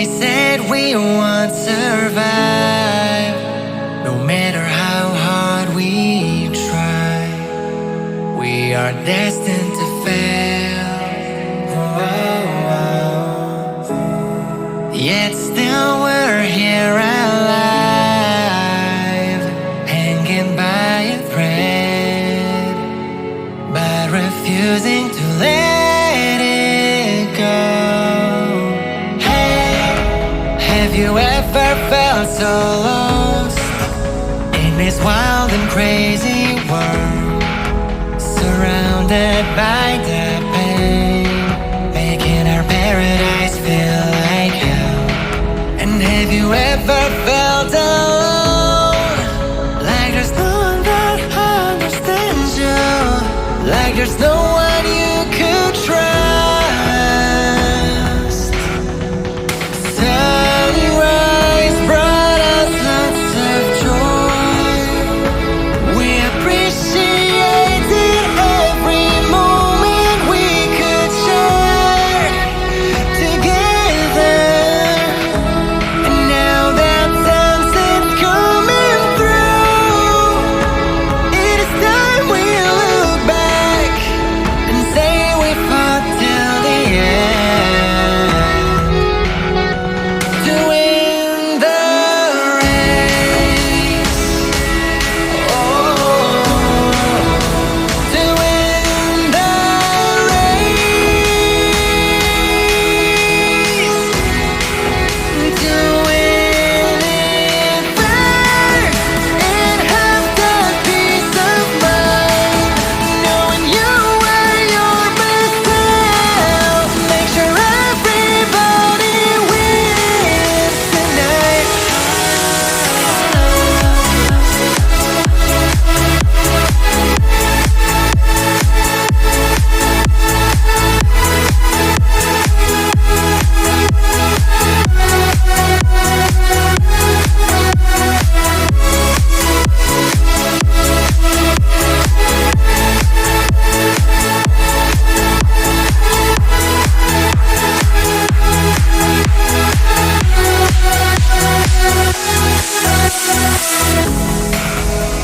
They said we won't survive, no matter how hard we try. We are destined to fail. Yet still we're here alive, hanging by a thread, but refusing to let it go. Hey, have you ever felt so lost in this wild and crazy world, surrounded by the pain, making our paradise feel like hell? And have you ever felt alone, like there's no one that understands you, like there's no one you could trust? Sunrise brought us lots of joy. We appreciated every moment we could share together. And now that sunset's coming through, it is time we look back and say we fought till the end to win the race. Oh, to win the race, to win it first and have that peace of mind, knowing you were your best self. Make sure everybody wins tonight.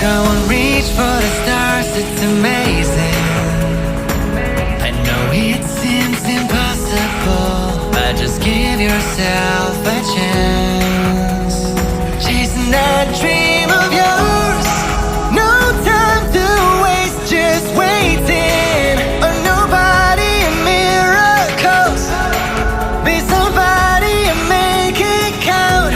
Go and reach for the stars, it's amazing. I know it seems impossible, but just give yourself a chance. Chasing that dream of yours, no time to waste, just waiting on nobody and miracles. Be somebody and make it count.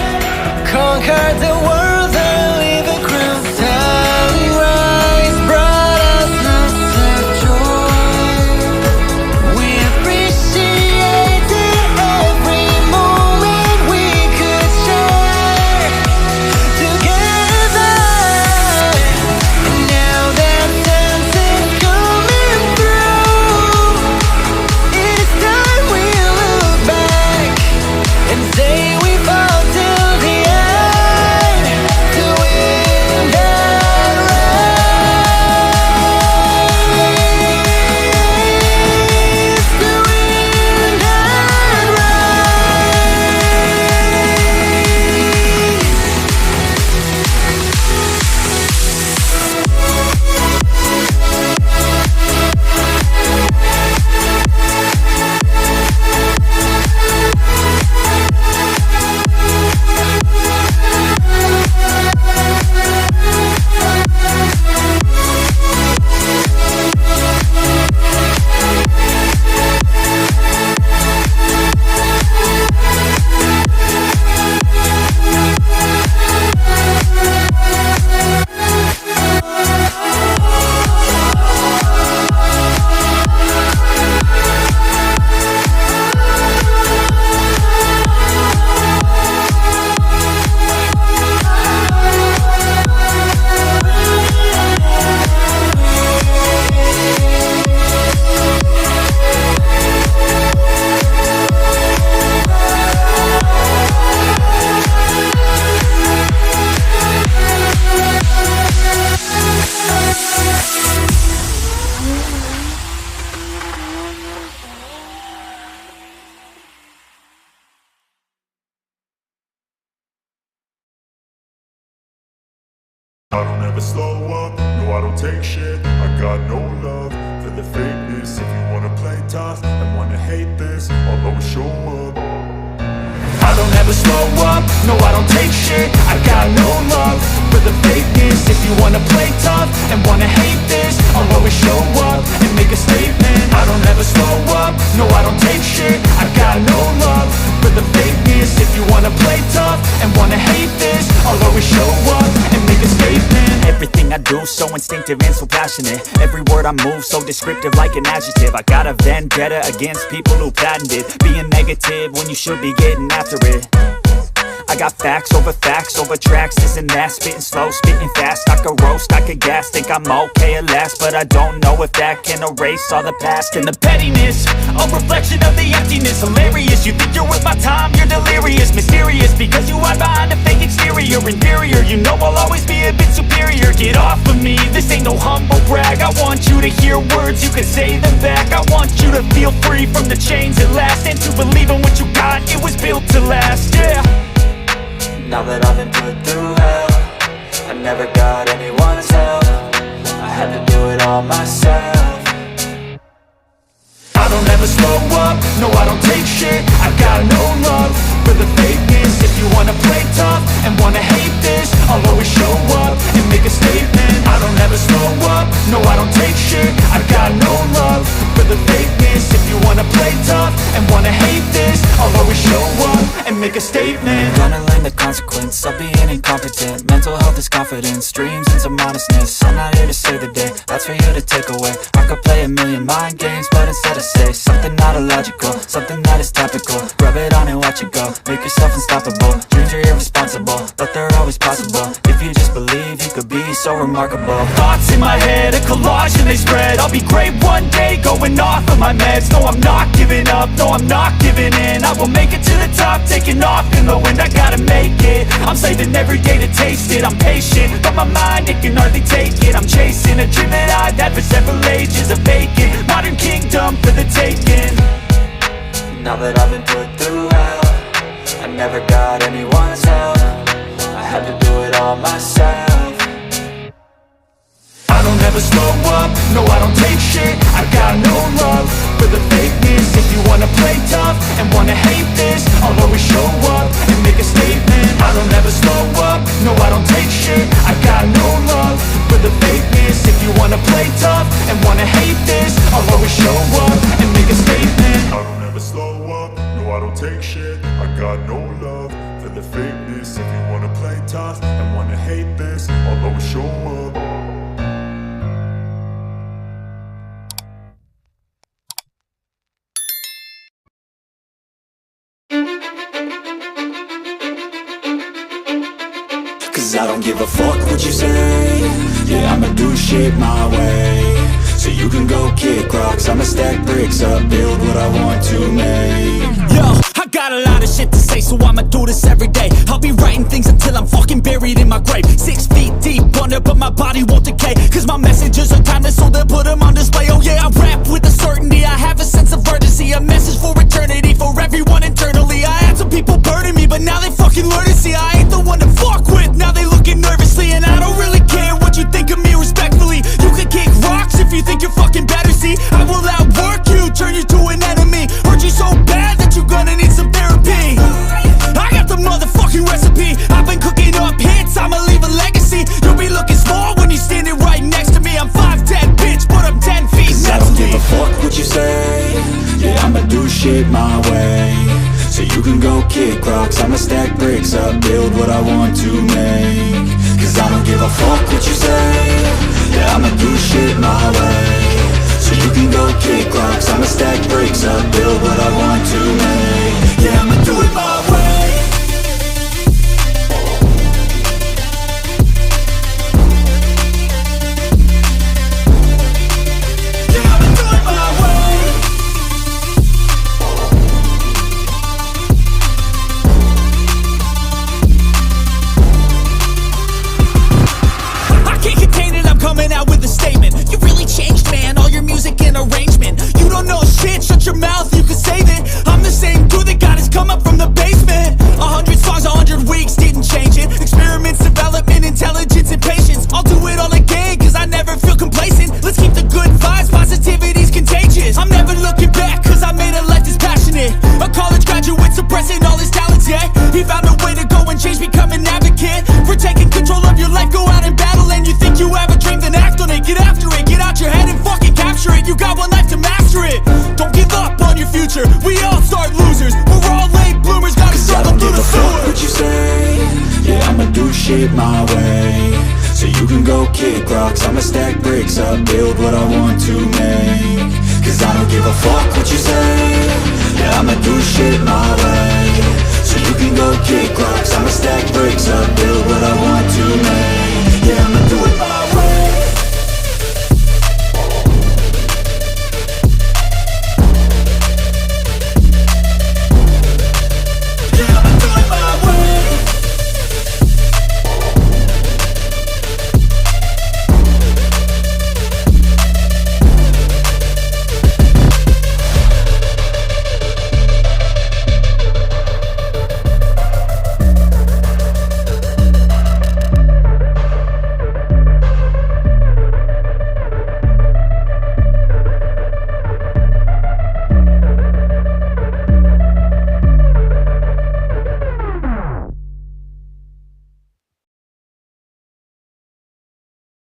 Conquer the world and leave a crown. Sunrise brought us lots of joy. We appreciated every moment never slow up, no I don't take shit. I got no love for the fakeness. If you wanna play tough and wanna hate this, I'll always show up. I don't ever slow up, no I don't take shit. I got no love for the fakeness. If you wanna play tough and wanna hate this, I'll always show up and make a statement. I don't ever slow up, no I don't take shit. I got no love for the fakeness. If you wanna play tough and wanna hate this, I'll always show up and make a statement. Everything I do so instinctive and so passionate. Every word I move so descriptive like an adjective. I got a vendetta against people who patented being negative when you should be getting after it. I got facts over tracks, this and that. Spitting slow, spitting fast, I could roast, I could gas. Think I'm okay at last, but I don't know if that can erase all the past. And the pettiness, a reflection of the emptiness. Hilarious, you think you're worth my time, you're delirious. Mysterious, because you hide behind a fake exterior. Inferior, you know I'll always be a bit superior. Get off of me, this ain't no humble brag. I want you to hear words, you can say them back. I want you to feel free from the chains at last, and to believe in what you got, it was built to last, yeah. Now that I've been put through hell, I never got anyone's help. I had to do it all myself. I don't ever slow up, no I don't take shit. I got no love for the fakeness. If you wanna play tough and wanna hate this, I'll always show up and make a statement. I don't ever slow up, no I don't take shit. I got no love for the fakeness. If you wanna play tough and wanna hate this, I'll always show up and make a statement. Gonna learn the consequence of being incompetent. Mental health is confidence, dreams and some modestness. I'm not here to save the day, that's for you to take away. I could play a million mind games, but instead I say something not illogical, something that is topical. Rub it on and watch it go, make yourself unstoppable. Dreams are irresponsible, but they're always possible. If you just believe, you could be so remarkable. Thoughts in my head, a collage and they spread. I'll be great one day, going off of my meds. No I'm not giving up, no I'm not giving in. I will make it to the top, taking off in the wind. I gotta make it, I'm saving every day to taste it. I'm patient, but my mind, it can hardly take it. I'm chasing a dream that I've had for several ages. A vacant, modern kingdom for the taking. Now that I've been put through hell, I never got anyone's help. I had to do it all myself. I don't ever slow up, no I don't take shit. I got no love for the fakeness. If you wanna play tough and wanna hate this, I'll always show up and make a statement. I don't ever slow up, no I don't take shit. I got no love for the fakeness. If you wanna play tough and wanna hate this, I'll always show up and make a statement. I don't ever slow up, no I don't take shit. I got no love for the fakeness. If you wanna play tough and wanna hate this, I'll always show up. Cause I don't give a fuck what you say. Yeah, I'ma do shit my way. So you can go kick rocks, I'ma stack bricks up, build what I want to make. Yo, I got a lot of shit to say, so I'ma do this every day. I'll be writing things until I'm fucking buried in my grave. 6 feet deep under, but my body won't decay. Cause my messages are timeless, so they'll put them on display. Oh yeah, I rap with a certainty, I have a sense of urgency. A message for eternity, for everyone internally. I had some people burning me, but now they fucking learn to see I ain't the one to fuck with. Now they looking nervously, and I don't really care what you think of me respectfully. You can kick rocks if you think you're fucking better, see. I will outwork you, turn you to an enemy. Hurt you so bad that you're gonna need some therapy. I got the motherfucking recipe. I've been cooking up hits, I'ma leave a legacy. You'll be looking small when you're standing right next to me. I'm 5'10", bitch, but I'm 10 feet. Cause I don't give a fuck what you say. Yeah, I'ma do shit my way. So you can go kick rocks, I'ma stack bricks up, build what I want to make. Cause I don't give a fuck what you say. Yeah, I'ma do shit my way. So you can go kick rocks, I'ma stack bricks up, build what I want to make. Yeah, I'ma do it my way. Yeah, I'ma do it my way. I can't contain it, I'm coming out with a statement. You really changed, man, all your music and arrangement. You don't know shit, shut your mouth, you can save it. up, build what I want to make. Cause I don't give a fuck what you say. Yeah, I'ma do shit my way. So you can go kick rocks, I'ma stack bricks up, build what I want to make.